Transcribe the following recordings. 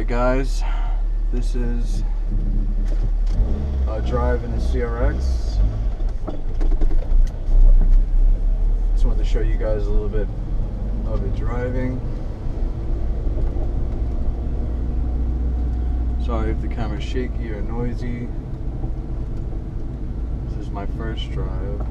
Alright guys, this is a drive in a CRX. Just wanted to show you guys a little bit of it driving. Sorry if the camera's shaky or noisy. This is my first drive.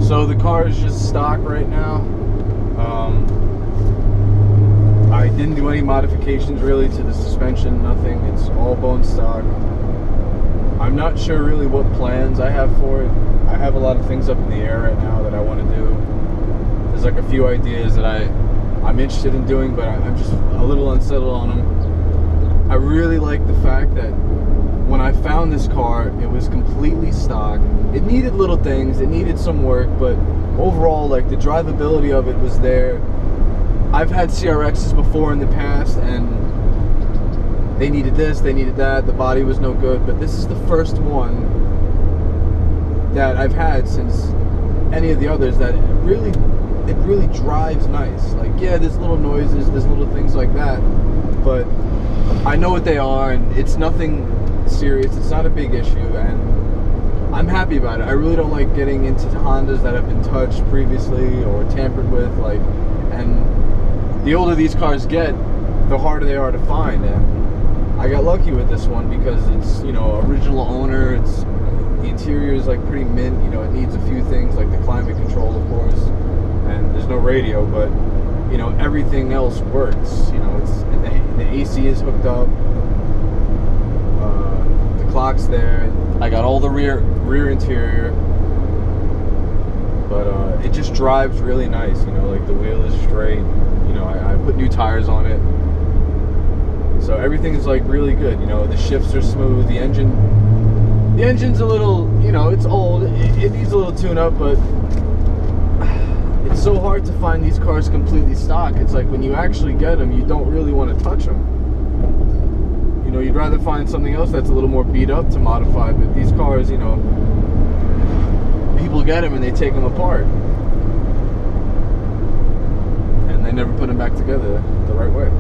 So the car is just stock right now. I didn't do any modifications really to the suspension, nothing. It's all bone stock. I'm not sure really what plans I have for it. I have a lot of things up in the air right now that I want to do. There's like a few ideas that I'm interested in doing, but I'm just a little unsettled on them. I really like the fact that when I found this car, it was completely stock. It needed little things, it needed some work, but overall, like, the drivability of it was there. I've had CRXs before in the past, and they needed this, they needed that, the body was no good, but this is the first one that I've had since any of the others that it really drives nice. Like, yeah, there's little noises, there's little things like that, but I know what they are, and it's nothing serious, it's not a big issue, and I'm happy about it. I really don't like getting into Hondas that have been touched previously or tampered with, like, and the older these cars get, the harder they are to find, and I got lucky with this one because it's, you know, original owner, it's, the interior is like pretty mint, you know, it needs a few things like the climate control, of course, and there's no radio, but, you know, everything else works, you know, it's, the AC is hooked up, the clock's there, I got all the rear interior, but it just drives really nice, you know, like the wheel is straight, you know, I put new tires on it, so everything is like really good, you know, the shifts are smooth, the engine's a little, you know, it's old, it needs a little tune-up, but it's so hard to find these cars completely stock. It's like when you actually get them, you don't really want to touch them. You know, you'd rather find something else that's a little more beat up to modify, but these cars, you know, people get them and they take them apart. And they never put them back together the right way.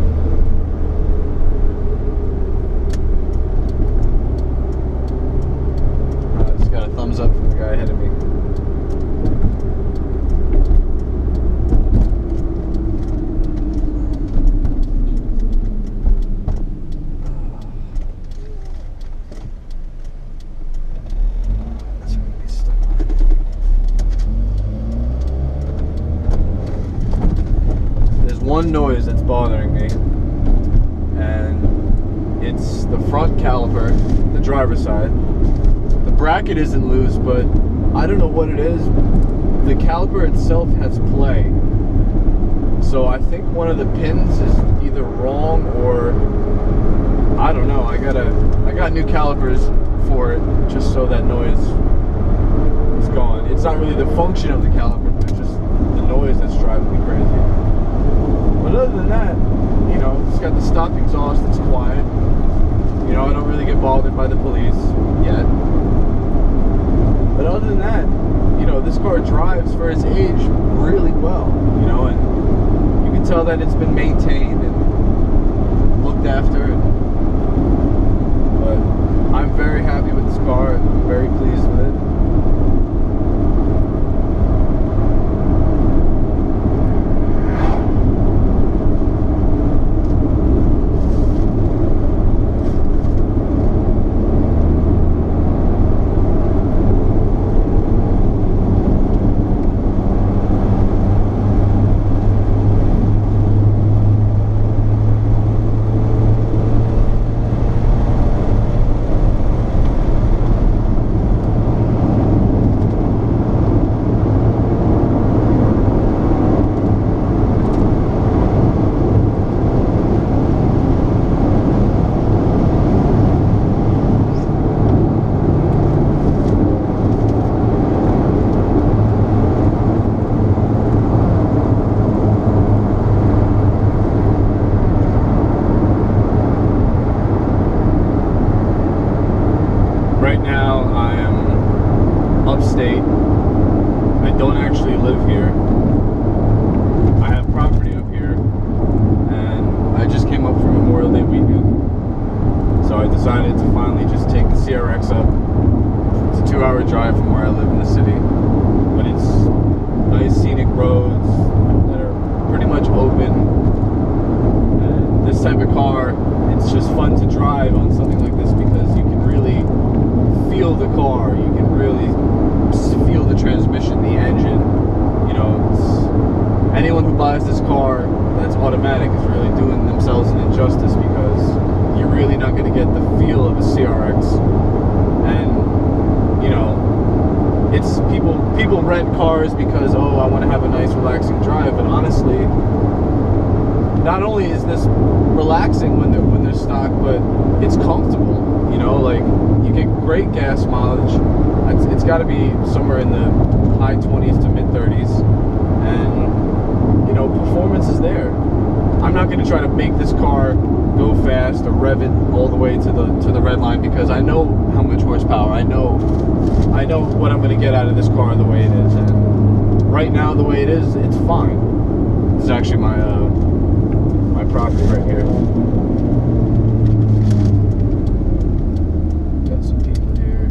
I just got a thumbs up from the guy ahead of me. One noise that's bothering me, and it's the front caliper, the driver's side. The bracket isn't loose, but I don't know what it is. The caliper itself has play, so I think one of the pins is either wrong or I don't know. I got new calipers for it just so that noise is gone. It's not really the function of the caliper, but it's just the noise that's driving me crazy. But other than that, you know, it's got the stock exhaust, it's quiet. You know, I don't really get bothered by the police yet. But other than that, you know, this car drives for its age really well, you know, and you can tell that it's been maintained and looked after. But I'm very happy with this car. I'm very pleased with it. Right now, I am upstate. I don't actually live here. I have property up here, and I just came up for Memorial Day weekend. So I decided to finally just take the CRX up. It's a 2-hour drive from where I live in the city, but it's nice scenic roads that are pretty much open. And this type of car, it's just fun to drive on something like this because you can really feel the car, you can really feel the transmission, the engine. You know, anyone who buys this car that's automatic is really doing themselves an injustice because you're really not going to get the feel of a CRX. And you know, it's people rent cars because, oh, I want to have a nice relaxing drive, but honestly, not only is this relaxing when they're stock, but it's comfortable. You know, like, you get great gas mileage. It's got to be somewhere in the high 20s to mid 30s, and you know, performance is there. I'm not going to try to make this car go fast or rev it all the way to the red line because I know how much horsepower. I know what I'm going to get out of this car the way it is, and right now the way it is, it's fine. This is actually my property right here. Got some people here.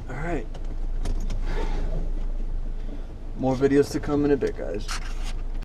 All right. More videos to come in a bit, guys.